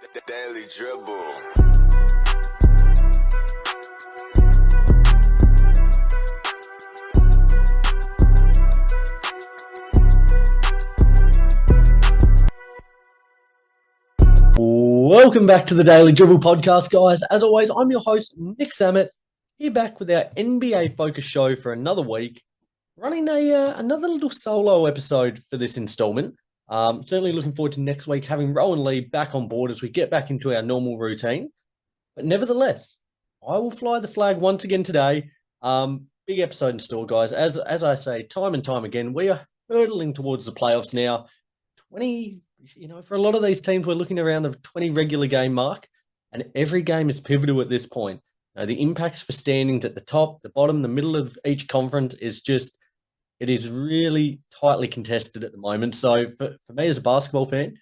The Daily Dribble. Welcome back to the Daily Dribble podcast, guys. As always, I'm your host, Nick Samet, here back with our NBA focus show for another week, running another little solo episode for this installment. Certainly looking forward to next week having Rowan Lee back on board as we get back into our normal routine. But nevertheless, I will fly the flag once again today. Big episode in store, guys. As I say time and time again, we are hurtling towards the playoffs now. 20, for a lot of these teams, we're looking around the 20 regular game mark, and every game is pivotal at this point. The impacts for standings at the top, the bottom, the middle of each conference it is really tightly contested at the moment. So for me as a basketball fan,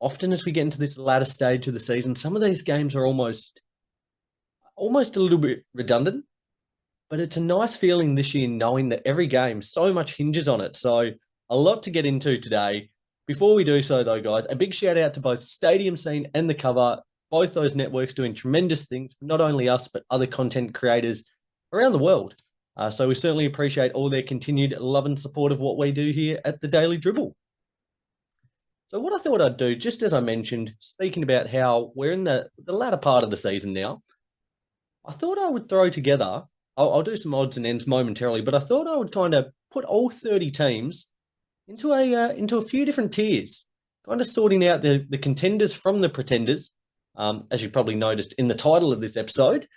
often as we get into this latter stage of the season, some of these games are almost a little bit redundant, but it's a nice feeling this year knowing that every game, so much hinges on it. So a lot to get into today. Before we do so, though, guys, a big shout out to both Stadium Scene and The Cover, both those networks doing tremendous things for not only us, but other content creators around the world. So we certainly appreciate all their continued love and support of what we do here at the Daily Dribble. So what I thought I'd do, just as I mentioned, speaking about how we're in the latter part of the season now, I thought I would throw together, I'll do some odds and ends momentarily, but I thought I would kind of put all 30 teams into a few different tiers, kind of sorting out the contenders from the pretenders, as you probably noticed in the title of this episode.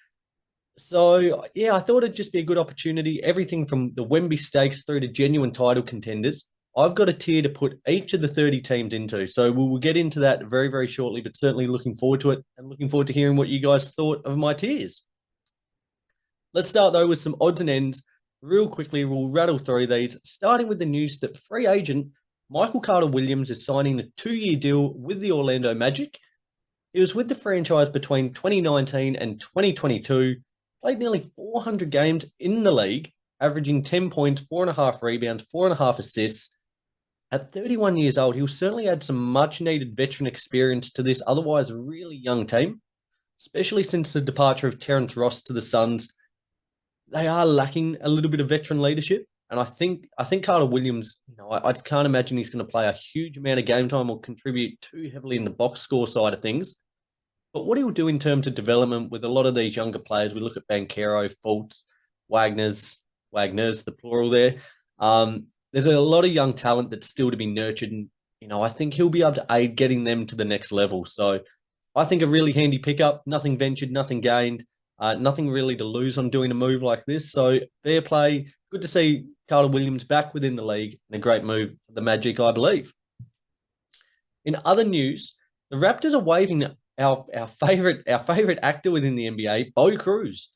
So, yeah, I thought it'd just be a good opportunity. Everything from the Wemby stakes through to genuine title contenders. I've got a tier to put each of the 30 teams into. So we'll get into that very, very shortly, but certainly looking forward to it and looking forward to hearing what you guys thought of my tiers. Let's start, though, with some odds and ends. Real quickly, we'll rattle through these, starting with the news that free agent Michael Carter-Williams is signing a 2-year deal with the Orlando Magic. He was with the franchise between 2019 and 2022, played nearly 400 games in the league, averaging 10 points, 4.5 rebounds, 4.5 assists. At 31 years old, he'll certainly add some much-needed veteran experience to this otherwise really young team, especially since the departure of Terrence Ross to the Suns. They are lacking a little bit of veteran leadership. And I think Carter-Williams, I can't imagine he's going to play a huge amount of game time or contribute too heavily in the box score side of things. But what he'll do in terms of development with a lot of these younger players, we look at Banchero, Fultz, Wagner's, the plural there. There's a lot of young talent that's still to be nurtured. And, I think he'll be able to aid getting them to the next level. So I think a really handy pickup, nothing ventured, nothing gained. Nothing really to lose on doing a move like this. So fair play. Good to see Carter-Williams back within the league and a great move for the Magic, I believe. In other news, the Raptors are waiving our favorite actor within the NBA, Bo Cruz.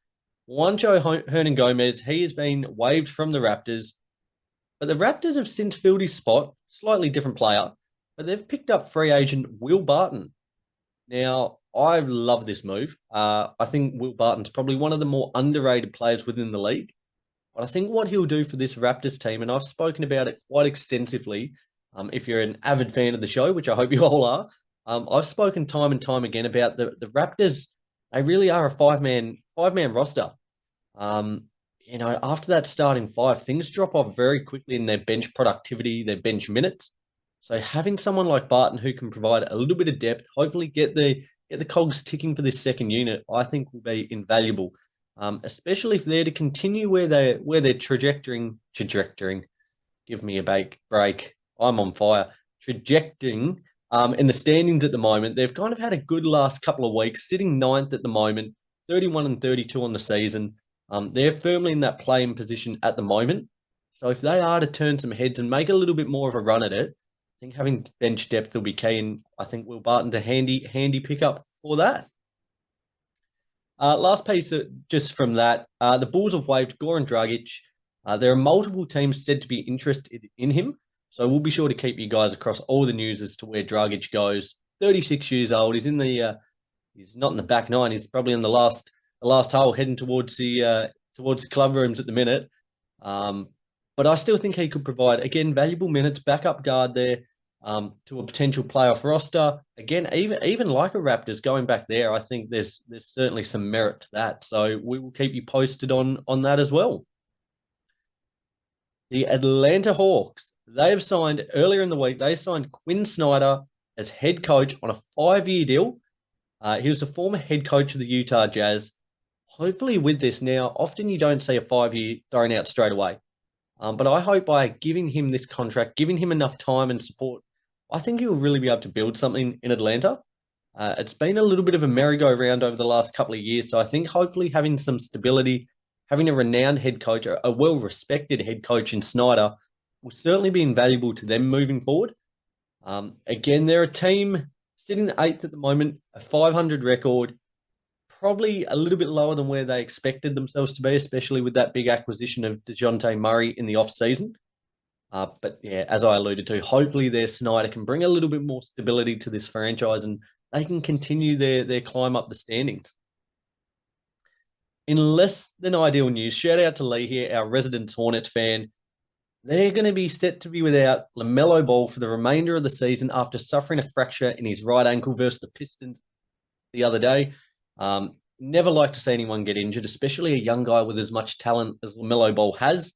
Juancho Hernan-Gomez, he has been waived from the Raptors. But the Raptors have since filled his spot, slightly different player, but they've picked up free agent Will Barton. Now, I love this move. I think Will Barton's probably one of the more underrated players within the league. But I think what he'll do for this Raptors team, and I've spoken about it quite extensively, if you're an avid fan of the show, which I hope you all are, I've spoken time and time again about the Raptors. They really are a five-man roster. After that starting five, things drop off very quickly in their bench productivity, their bench minutes. So having someone like Barton who can provide a little bit of depth, hopefully get the cogs ticking for this second unit, I think will be invaluable. Especially if they're to continue where they're trajectoring. Give me a break. I'm on fire. Trajecting in the standings at the moment. They've kind of had a good last couple of weeks, sitting 9th at the moment, 31 and 32 on the season. They're firmly in that play-in position at the moment. So if they are to turn some heads and make a little bit more of a run at it, I think having bench depth will be key, and I think Will Barton's a handy pickup for that. Last piece just from that, the Bulls have waived Goran Dragic. There are multiple teams said to be interested in him, so we'll be sure to keep you guys across all the news as to where Dragic goes. 36 years old, he's in the he's not in the back nine, he's probably in the last hole heading towards the club rooms at the minute. But I still think he could provide, again, valuable minutes, backup guard there. to a potential playoff roster. Again, even like a Raptors going back there, I think there's certainly some merit to that. So we will keep you posted on that as well. The Atlanta Hawks, they have signed earlier in the week, they signed Quinn Snyder as head coach on a 5-year deal. He was the former head coach of the Utah Jazz. Hopefully with this now, often you don't see a 5-year thrown out straight away. But I hope by giving him this contract, giving him enough time and support, I think he'll really be able to build something in Atlanta. It's been a little bit of a merry-go-round over the last couple of years, so I think hopefully having some stability, having a renowned head coach, a well-respected head coach in Snyder, will certainly be invaluable to them moving forward. Again, they're a team sitting 8th at the moment, a 500 record, probably a little bit lower than where they expected themselves to be, especially with that big acquisition of DeJounte Murray in the off-season. But yeah, as I alluded to, hopefully their Snyder can bring a little bit more stability to this franchise and they can continue their climb up the standings. In less than ideal news, shout out to Lee here, our resident Hornets fan. They're going to be set to be without LaMelo Ball for the remainder of the season after suffering a fracture in his right ankle versus the Pistons the other day. Never like to see anyone get injured, especially a young guy with as much talent as LaMelo Ball has.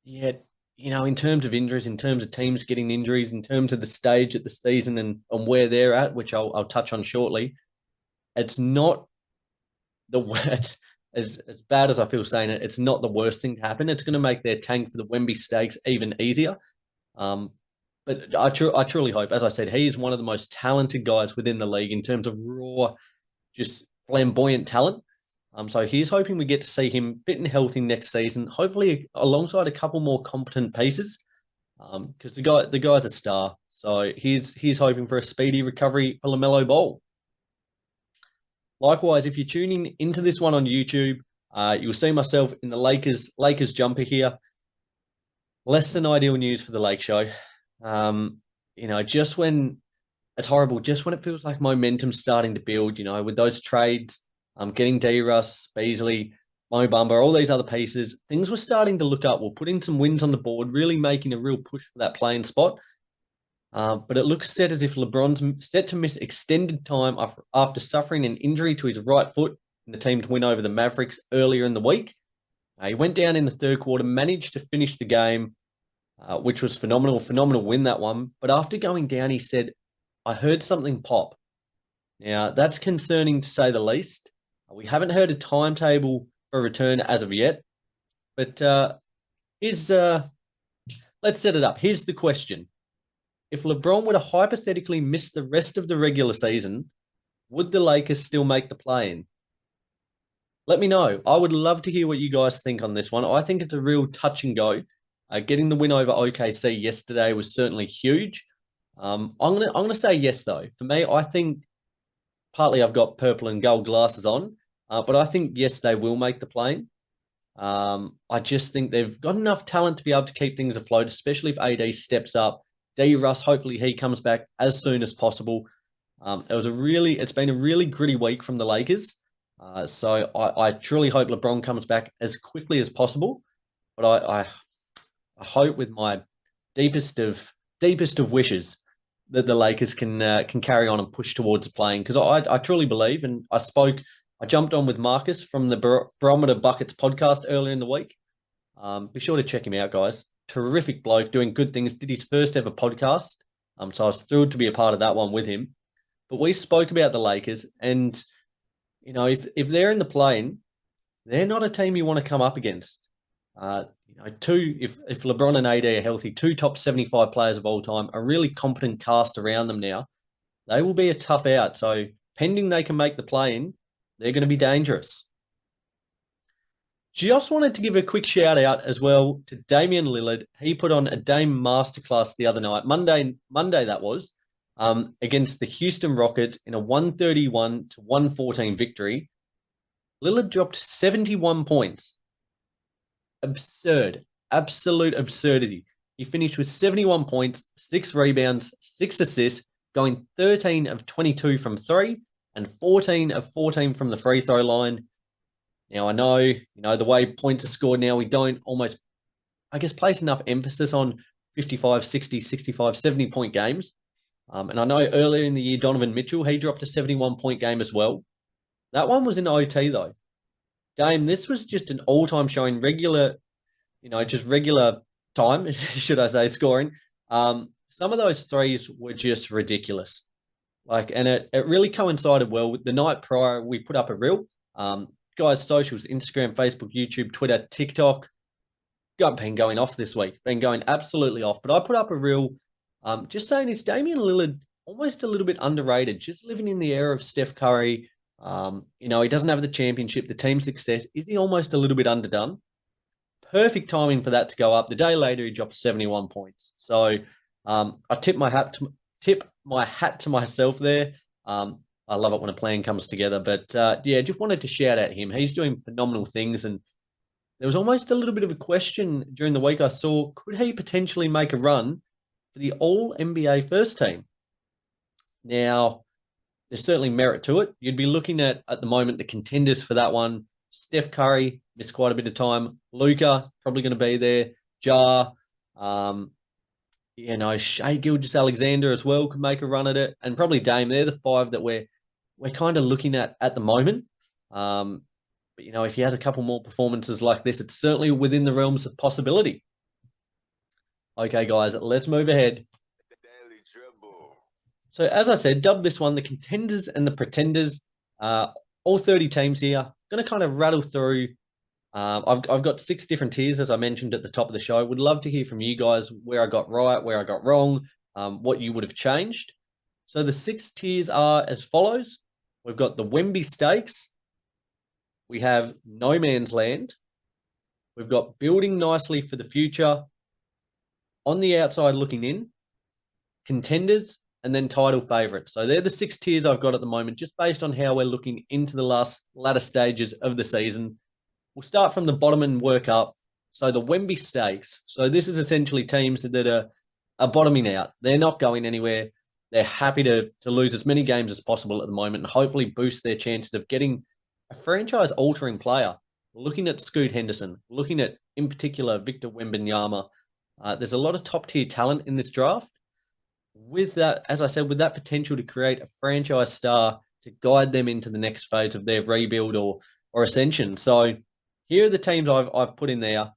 Yet, in terms of injuries, in terms of teams getting injuries, in terms of the stage of the season and where they're at, which I'll touch on shortly, it's not the worst. As bad as I feel saying it, it's not the worst thing to happen. It's going to make their tank for the Wemby stakes even easier. But I truly hope, as I said, he is one of the most talented guys within the league in terms of raw, just flamboyant talent. So he's hoping we get to see him fit and healthy next season, hopefully alongside a couple more competent pieces, because the guy's a star. So he's hoping for a speedy recovery for LaMelo Ball. Likewise, if you're tuning into this one on YouTube, you'll see myself in the Lakers jumper here. Less than ideal news for the Lake Show. Just when it's horrible, just when it feels like momentum's starting to build, with those trades, getting D-Russ, Beasley, Mo Bamba, all these other pieces, things were starting to look up. We're putting some wins on the board, really making a real push for that playing spot. But it looks set as if LeBron's set to miss extended time after suffering an injury to his right foot in the team to win over the Mavericks earlier in the week. He went down in the third quarter, managed to finish the game, which was phenomenal win that one. But after going down, he said, "I heard something pop." Now, that's concerning to say the least. We haven't heard a timetable for return as of yet. But let's set it up. Here's the question. If LeBron were to hypothetically miss the rest of the regular season, would the Lakers still make the play-in? Let me know. I would love to hear what you guys think on this one. I think it's a real touch and go. Getting the win over OKC yesterday was certainly huge. I'm gonna say yes though. For me, I think partly I've got purple and gold glasses on, but I think yes, they will make the play-in. I just think they've got enough talent to be able to keep things afloat, especially if AD steps up. D-Russ, hopefully he comes back as soon as possible. It's been a really gritty week from the Lakers. So I truly hope LeBron comes back as quickly as possible. But I hope with my deepest of wishes that the Lakers can carry on and push towards playing, because I truly believe, and I jumped on with Marcus from the Barometer Buckets podcast earlier in the week. Be sure to check him out, guys. Terrific bloke, doing good things. Did his first ever podcast. So I was thrilled to be a part of that one with him. But we spoke about the Lakers, and if they're in the play-in, they're not a team you want to come up against. If LeBron and AD are healthy, 2 top 75 players of all time, a really competent cast around them now, they will be a tough out. So pending they can make the play-in, they're going to be dangerous. Just wanted to give a quick shout out as well to Damian Lillard. He put on a Dame Masterclass the other night, Monday that was, against the Houston Rockets in a 131-114 victory. Lillard dropped 71 points. Absurd. Absolute absurdity. He finished with 71 points, 6 rebounds, 6 assists, going 13 of 22 from 3 and 14 of 14 from the free throw line. Now, I know, the way points are scored now, we don't almost, place enough emphasis on 55, 60, 65, 70 point games. And I know earlier in the year, Donovan Mitchell, he dropped a 71-point game as well. That one was in OT, though. Dame, this was just an all-time showing regular, just regular time, should I say, scoring. Some of those threes were just ridiculous. And it really coincided well with the night prior. We put up a reel. Guys, socials, Instagram, Facebook, YouTube, Twitter, TikTok, been going off this week, been going absolutely off. But I put up a reel just saying it's Damian Lillard almost a little bit underrated, just living in the era of Steph Curry. He doesn't have the championship, the team success. Is he almost a little bit underdone? Perfect timing for that to go up. The day later, he dropped 71 points. So I tip my hat to myself there. I love it when a plan comes together. But just wanted to shout out him. He's doing phenomenal things. And there was almost a little bit of a question during the week I saw, could he potentially make a run for the All-NBA first team? Now, there's certainly merit to it. You'd be looking at the moment, the contenders for that one. Steph Curry, missed quite a bit of time. Luka, probably going to be there. Ja, Shai Gilgeous-Alexander as well could make a run at it. And probably Dame. They're the five that we're kind of looking at the moment. But, if you had a couple more performances like this, it's certainly within the realms of possibility. Okay, guys, let's move ahead. So, as I said, dubbed this one the Contenders and the Pretenders. All 30 teams here. Going to kind of rattle through. I've got 6 different tiers, as I mentioned at the top of the show. Would love to hear from you guys where I got right, where I got wrong, what you would have changed. So the 6 tiers are as follows. We've got the Wemby Stakes. We have No Man's Land. We've got Building Nicely for the Future. On the Outside Looking In. Contenders. And then title favourites. So they're the 6 tiers I've got at the moment, just based on how we're looking into the latter stages of the season. We'll start from the bottom and work up. So the Wemby Stakes. So this is essentially teams that are bottoming out. They're not going anywhere. They're happy to lose as many games as possible at the moment and hopefully boost their chances of getting a franchise-altering player. We're looking at Scoot Henderson. We're looking at, in particular, Victor Wembanyama. There's a lot of top-tier talent in this draft. With that, as I said, with that potential to create a franchise star to guide them into the next phase of their rebuild or ascension. So here are the teams I've put in there.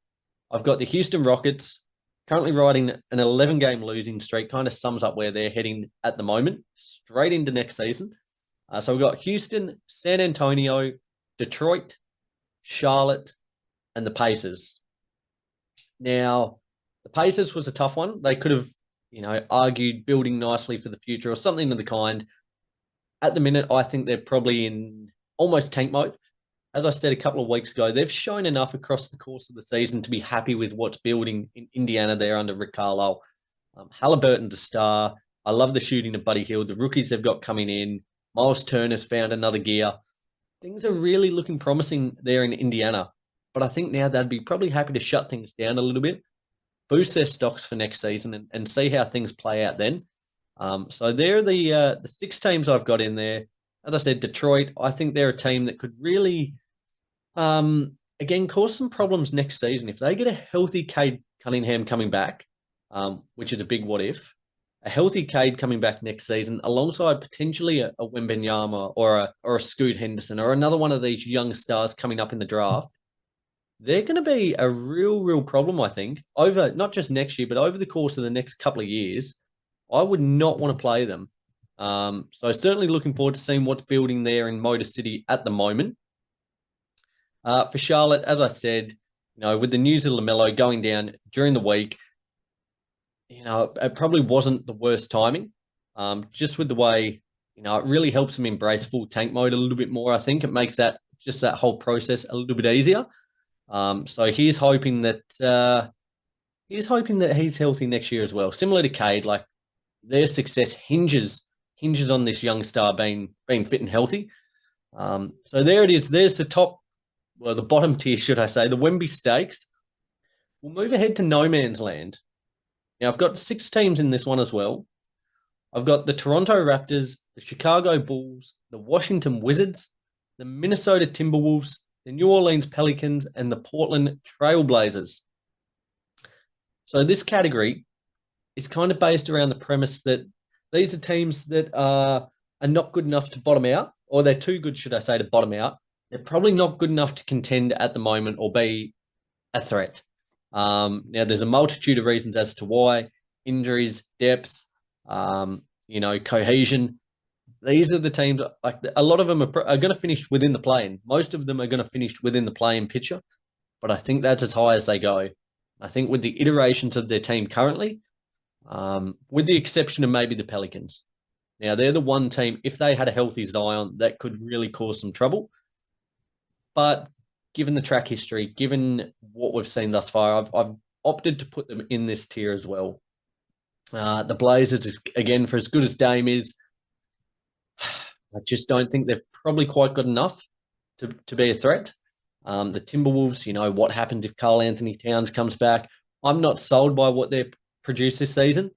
I've got the Houston Rockets, currently riding an 11-game losing streak, kind of sums up where they're heading at the moment, straight into next season. So we've got Houston, San Antonio, Detroit, Charlotte, and the Pacers. Now, the Pacers was a tough one. They could have argued building nicely for the future or something of the kind. At the minute, I think they're probably in almost tank mode. As I said a couple of weeks ago, they've shown enough across the course of the season to be happy with what's building in Indiana there under Rick Carlisle. Halliburton's a star. I love the shooting of Buddy Hield. The rookies they've got coming in. Miles Turner's found another gear. Things are really looking promising there in Indiana. But I think now they'd be probably happy to shut things down a little bit, boost their stocks for next season and see how things play out then. So they're the 6 teams I've got in there. As I said, Detroit, I think they're a team that could really, again, cause some problems next season. If they get a healthy Cade Cunningham coming back, which is a big what if, a healthy Cade coming back next season alongside potentially a Wembanyama or a Scoot Henderson or another one of these young stars coming up in the draft, they're going to be a real problem, I think, over not just next year, but over the course of the next couple of years. I would not want to play them. So certainly looking forward to seeing what's building there in Motor City at the moment. For Charlotte, as I said, with the news of LaMelo going down during the week, it probably wasn't the worst timing. Just with the way, it really helps them embrace full tank mode a little bit more. I think it makes that whole process a little bit easier. So he's hoping that he's healthy next year as well. Similar to Cade, like their success hinges on this young star being fit and healthy. So there it is. There's the bottom tier, should I say, the Wemby Stakes. We'll move ahead to No Man's Land. Now I've got 6 teams in this one as well. I've got the Toronto Raptors, the Chicago Bulls, the Washington Wizards, the Minnesota Timberwolves, the New Orleans Pelicans, and the Portland Trail Blazers. So this category, is kind of based around the premise that these are teams that are not good enough to bottom out, or they're too good, should I say, to bottom out. They're probably not good enough to contend at the moment or be a threat. Now, there's a multitude of reasons as to why: injuries, depth, cohesion. These are the teams. Like a lot of them are going to finish within the play-in. Most of them are going to finish within the play-in picture, but I think that's as high as they go. I think with the iterations of their team currently, with the exception of maybe the Pelicans. Now, they're the one team, if they had a healthy Zion, that could really cause some trouble. But given the track history, given what we've seen thus far, I've opted to put them in this tier as well. The Blazers, again, for as good as Dame is, I just don't think they've probably quite got enough to be a threat. The Timberwolves, what happens if Karl Anthony Towns comes back? I'm not sold by what they've produced this season.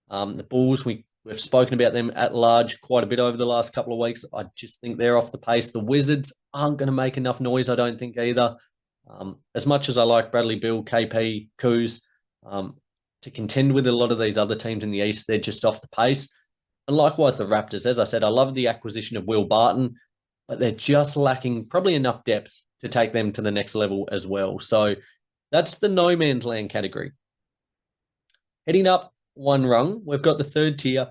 The Bulls, we've spoken about them at large quite a bit over the last couple of weeks. I just think they're off the pace. The Wizards aren't going to make enough noise, I don't think, either. As much as I like Bradley Beal, KP, Kuz, to contend with a lot of these other teams in the East, they're just off the pace. And likewise, the Raptors. As I said, I love the acquisition of Will Barton, but they're just lacking probably enough depth to take them to the next level as well. So that's the no man's land category. Heading up one rung, we've got the third tier,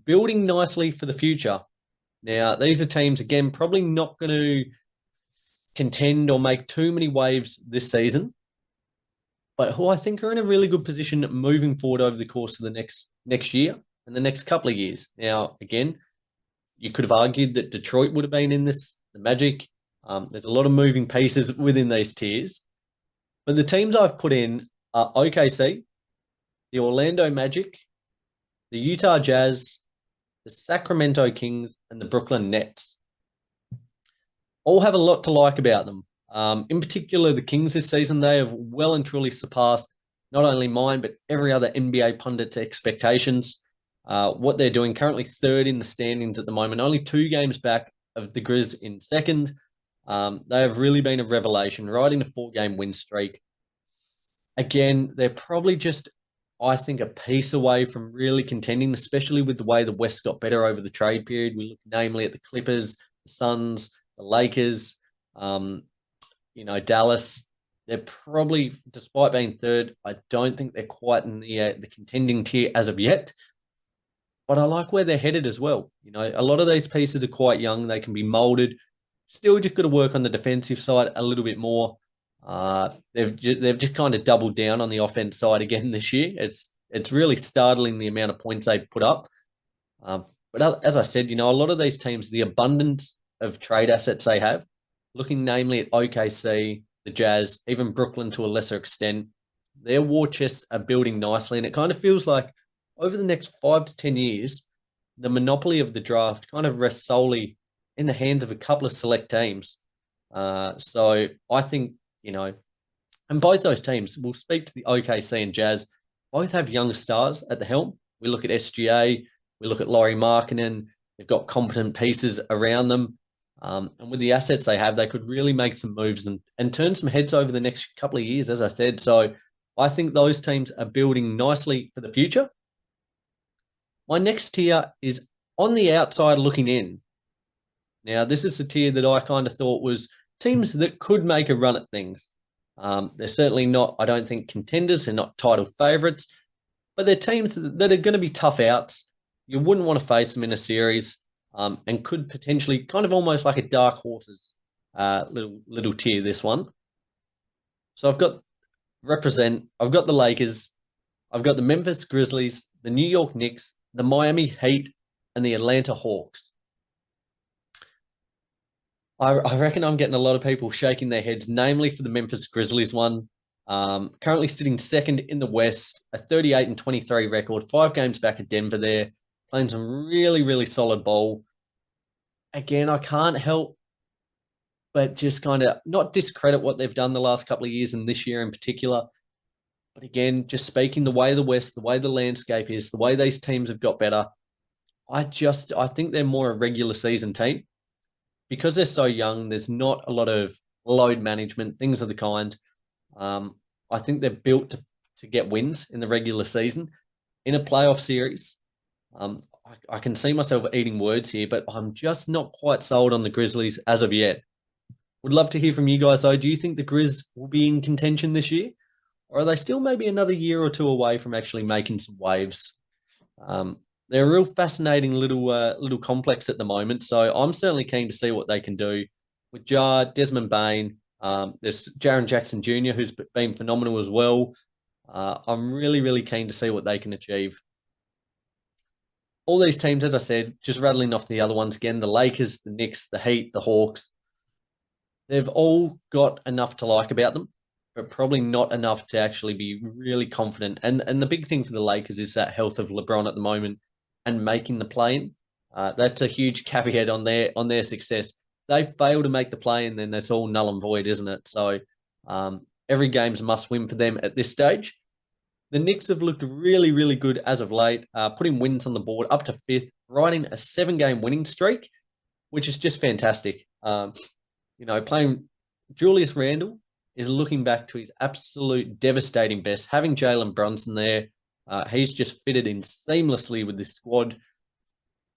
building nicely for the future. Now, these are teams, again, probably not going to contend or make too many waves this season, but who I think are in a really good position moving forward over the course of the next year and the next couple of years. Now, again, you could have argued that Detroit would have been in this, the Magic. There's a lot of moving pieces within these tiers. But the teams I've put in are OKC, the Orlando Magic, the Utah Jazz, the Sacramento Kings, and the Brooklyn Nets. All have a lot to like about them. In particular, the Kings this season, they have well and truly surpassed not only mine, but every other NBA pundit's expectations. What they're doing, currently third in the standings at the moment, only 2 games back of the Grizz in second. They have really been a revelation, riding a 4-game win streak. Again, they're probably just, I think, a piece away from really contending, especially with the way the West got better over the trade period. We look namely at the Clippers, the Suns, the Lakers, Dallas. They're probably, despite being third, I don't think they're quite in the contending tier as of yet. But I like where they're headed as well. A lot of these pieces are quite young. They can be molded. Still just got to work on the defensive side a little bit more. They've just kind of doubled down on the offense side again this year. It's really startling the amount of points they've put up. But as I said, a lot of these teams, the abundance of trade assets they have, looking namely at OKC, the Jazz, even Brooklyn to a lesser extent, their war chests are building nicely. And it kind of feels like over the next 5 to 10 years, the monopoly of the draft kind of rests solely in the hands of a couple of select teams. So I think, and both those teams, we'll speak to the OKC and Jazz, both have young stars at the helm. We look at SGA, we look at Lauri Markkanen, they've got competent pieces around them. And with the assets they have, they could really make some moves and turn some heads over the next couple of years, as I said. So I think those teams are building nicely for the future. My next tier is on the outside looking in. Now, this is a tier that I kind of thought was teams that could make a run at things. They're certainly not, I don't think, contenders. They're not title favourites. But they're teams that are going to be tough outs. You wouldn't want to face them in a series and could potentially kind of almost like a dark horses little tier, this one. So I've got the Lakers. I've got the Memphis Grizzlies, the New York Knicks, the Miami Heat, and the Atlanta Hawks. I reckon I'm getting a lot of people shaking their heads, namely for the Memphis Grizzlies one. Currently sitting second in the West, a 38-23 record, 5 games back at Denver there, playing some really, really solid ball. Again, I can't help but just kind of not discredit what they've done the last couple of years and this year in particular. But again, just speaking the way the West, the way the landscape is, the way these teams have got better, I think they're more a regular season team. Because they're so young, there's not a lot of load management, things of the kind. I think they're built to get wins in the regular season. in a playoff series. I can see myself eating words here, but I'm just not quite sold on the Grizzlies as of yet. Would love to hear from you guys, though. Do you think the Grizz will be in contention this year? Or are they still maybe another year or two away from actually making some waves? They're a real fascinating little complex at the moment. So I'm certainly keen to see what they can do with Jar, Desmond Bain. There's Jaren Jackson Jr., who's been phenomenal as well. I'm really, really keen to see what they can achieve. All these teams, as I said, just rattling off the other ones again, the Lakers, the Knicks, the Heat, the Hawks, they've all got enough to like about them, but probably not enough to actually be really confident. And the big thing for the Lakers is that health of LeBron at the moment and making the play-in. That's a huge caveat on their success. They fail to make the play-in, then that's all null and void, isn't it? So every game's a must-win for them at this stage. The Knicks have looked really, really good as of late, putting wins on the board up to 5th, riding a 7-game winning streak, which is just fantastic. Playing Julius Randle is looking back to his absolute devastating best. Having Jalen Brunson there, he's just fitted in seamlessly with this squad.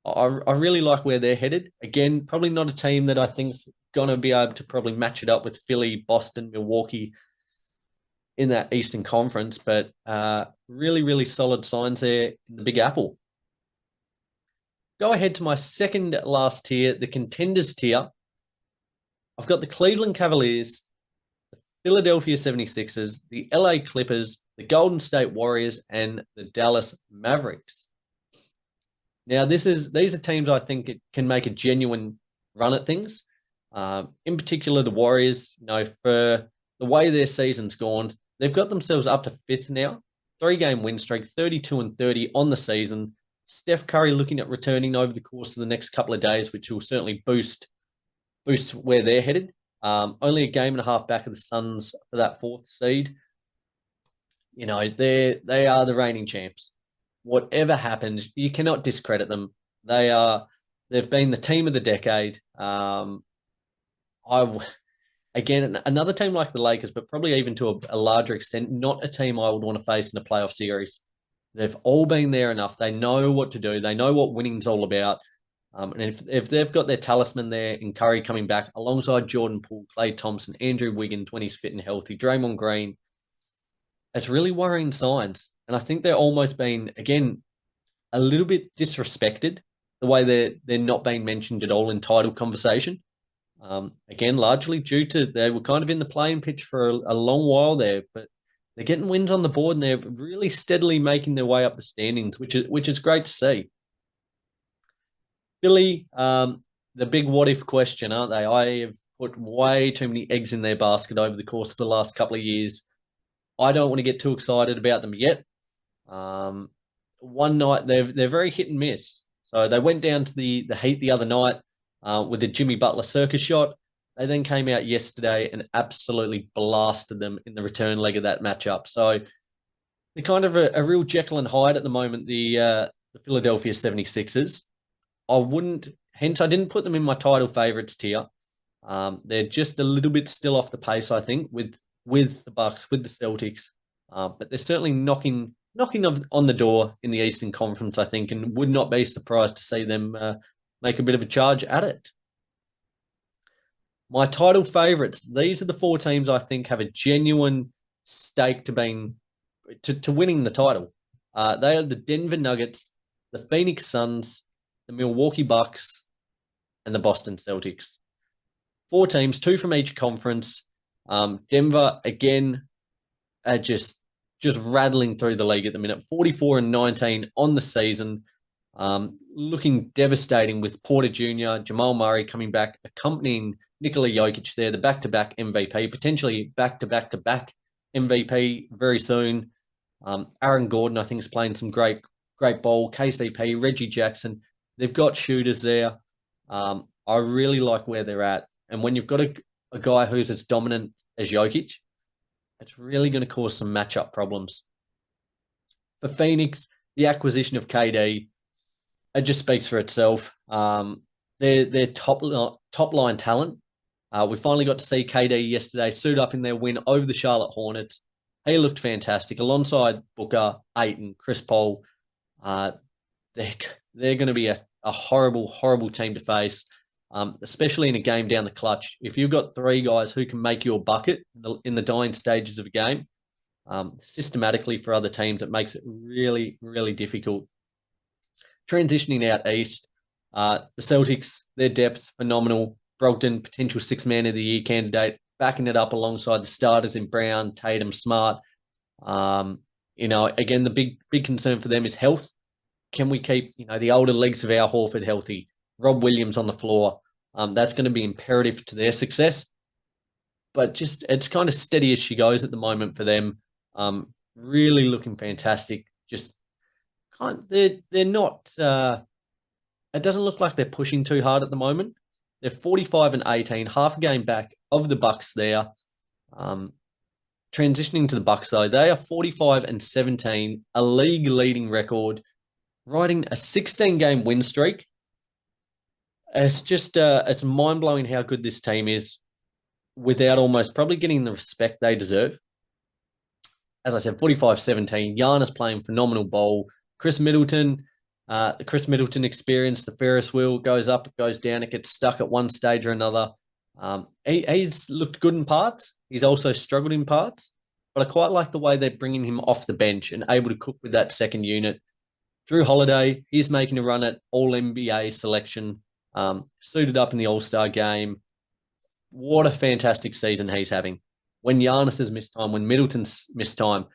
I really like where they're headed. Again, probably not a team that I think's going to be able to probably match it up with Philly, Boston, Milwaukee in that Eastern Conference, but really, really solid signs there in the Big Apple. Go ahead to my second last tier, the Contenders tier. I've got the Cleveland Cavaliers, the Philadelphia 76ers, the LA Clippers, the Golden State Warriors, and the Dallas Mavericks. Now, these are teams I think it can make a genuine run at things. In particular, the Warriors, for the way their season's gone, they've got themselves up to 5th now. 3-game win streak, 32-30 on the season. Steph Curry looking at returning over the course of the next couple of days, which will certainly boost where they're headed. Only a game and a half back of the Suns for that 4th seed. They are the reigning champs. Whatever happens, you cannot discredit them. They've been the team of the decade. Again, another team like the Lakers, but probably even to a larger extent, not a team I would want to face in a playoff series. They've all been there enough. They know what to do. They know what winning's all about. And if they've got their talisman there in Curry coming back alongside Jordan Poole, Klay Thompson, Andrew Wiggins when he's fit and healthy, Draymond Green, it's really worrying signs. And I think they're almost being, again, a little bit disrespected the way they're not being mentioned at all in title conversation. Again, largely due to they were kind of in the playing pitch for a long while there, but they're getting wins on the board and they're really steadily making their way up the standings, which is great to see. Philly, the big what if question, aren't they? I have put way too many eggs in their basket over the course of the last couple of years. I don't want to get too excited about them yet. One night they're very hit and miss. So they went down to the Heat the other night with the Jimmy Butler circus shot. They then came out yesterday and absolutely blasted them in the return leg of that matchup. So they're kind of a real Jekyll and Hyde at the moment, the Philadelphia 76ers. I didn't put them in my title favorites tier. They're just a little bit still off the pace, I think, with the Bucks, with the Celtics. But they're certainly knocking on the door in the Eastern Conference, I think, and would not be surprised to see them make a bit of a charge at it. My title favorites, these are the 4 teams I think have a genuine stake to winning the title. They are the Denver Nuggets, the Phoenix Suns, the Milwaukee Bucks, and the Boston Celtics. 4 teams, 2 from each conference. Denver, again, are just rattling through the league at the minute. 44-19 on the season. Looking devastating with Porter Jr., Jamal Murray coming back, accompanying Nikola Jokic there, the back-to-back MVP, potentially back-to-back-to-back MVP very soon. Aaron Gordon, I think, is playing some great ball. KCP, Reggie Jackson. They've got shooters there. I really like where they're at. And when you've got a guy who's as dominant as Jokic, it's really going to cause some matchup problems. For Phoenix, the acquisition of KD, it just speaks for itself. Their top line talent. We finally got to see KD yesterday suit up in their win over the Charlotte Hornets. He looked fantastic alongside Booker, Ayton, Chris Paul. Uh, they're going to be a horrible, horrible team to face, especially in a game down the clutch. If you've got three guys who can make you a bucket in the dying stages of a game, systematically for other teams, it makes it really, really difficult. Transitioning out east, the Celtics, their depth, phenomenal. Brogdon, potential six-man of the year candidate, backing it up alongside the starters in Brown, Tatum, Smart. Again, the big concern for them is health. Can we keep, the older legs of our Horford healthy? Rob Williams on the floor. That's going to be imperative to their success. But it's kind of steady as she goes at the moment for them. Really looking fantastic. They're not. It doesn't look like they're pushing too hard at the moment. They're 45-18, half a game back of the Bucks there. Transitioning to the Bucks though, they are 45-17, a league leading record, riding a 16-game win streak. It's mind blowing how good this team is, without almost probably getting the respect they deserve. As I said, 45-17. Giannis playing phenomenal ball. Chris Middleton, the Chris Middleton experience, the Ferris wheel goes up, it goes down, it gets stuck at one stage or another. He's looked good in parts. He's also struggled in parts, but I quite like the way they're bringing him off the bench and able to cook with that second unit. Drew Holiday, he's making a run at All-NBA selection, suited up in the All-Star game. What a fantastic season he's having. When Giannis has missed time, when Middleton's missed time,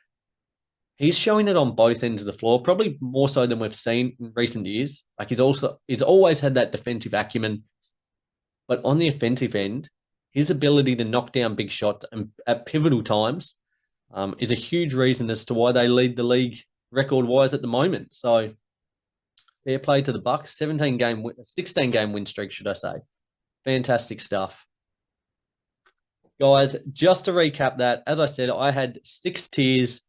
he's showing it on both ends of the floor, probably more so than we've seen in recent years. Like he's always had that defensive acumen, but on the offensive end, his ability to knock down big shots at pivotal times is a huge reason as to why they lead the league record-wise at the moment. So fair play to the Bucks. 16-game win streak, should I say. Fantastic stuff. Guys, just to recap that, as I said, I had 6 tiers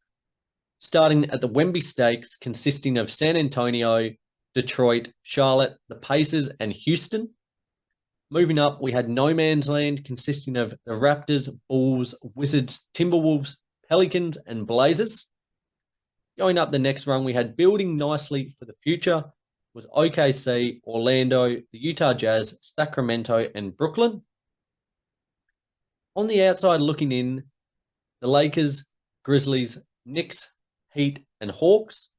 starting at the Wemby Stakes, consisting of San Antonio, Detroit, Charlotte, the Pacers, and Houston. Moving up, we had No Man's Land, consisting of the Raptors, Bulls, Wizards, Timberwolves, Pelicans, and Blazers. Going up the next rung, we had Building Nicely for the Future, was OKC, Orlando, the Utah Jazz, Sacramento, and Brooklyn. On the outside looking in, the Lakers, Grizzlies, Knicks, Heat, and Hawks.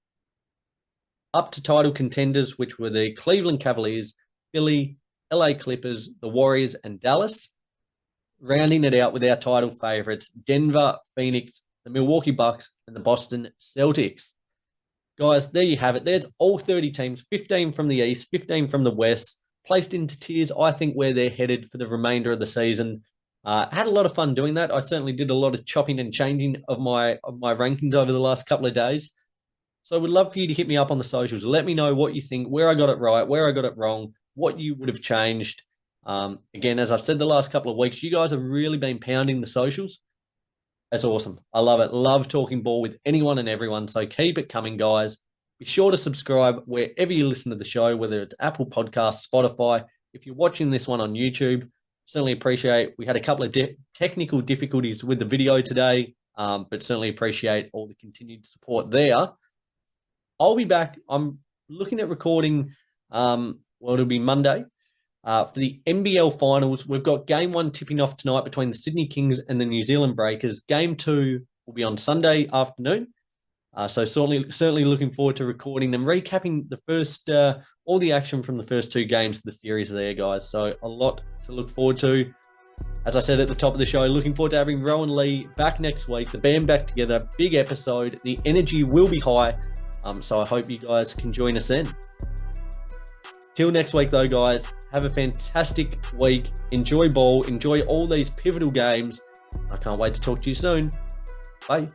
Up to title contenders, which were the Cleveland Cavaliers, Philly, LA Clippers, the Warriors, and Dallas. Rounding it out with our title favorites, Denver, Phoenix, the Milwaukee Bucks, and the Boston Celtics. Guys, there you have it. There's all 30 teams, 15 from the East, 15 from the West, placed into tiers, I think, where they're headed for the remainder of the season. Had a lot of fun doing that. I certainly did a lot of chopping and changing of my rankings over the last couple of days. So I would love for you to hit me up on the socials. Let me know what you think, where I got it right, where I got it wrong, what you would have changed. Again, as I've said the last couple of weeks, you guys have really been pounding the socials. That's awesome. I love it. Love talking ball with anyone and everyone. So keep it coming, guys. Be sure to subscribe wherever you listen to the show, whether it's Apple Podcasts, Spotify. If you're watching this one on YouTube, certainly appreciate. We had a couple of technical difficulties with the video today, but certainly appreciate all the continued support there. I'll be back. I'm looking at recording, it'll be Monday, for the NBL Finals. We've got Game 1 tipping off tonight between the Sydney Kings and the New Zealand Breakers. Game 2 will be on Sunday afternoon. So certainly looking forward to recording and recapping the first, all the action from the first 2 games of the series there, guys. So a lot to look forward to. As I said at the top of the show, looking forward to having Rowan Lee back next week, the band back together, big episode. The energy will be high. So I hope you guys can join us then. Till next week though, guys, have a fantastic week. Enjoy ball, enjoy all these pivotal games. I can't wait to talk to you soon. Bye.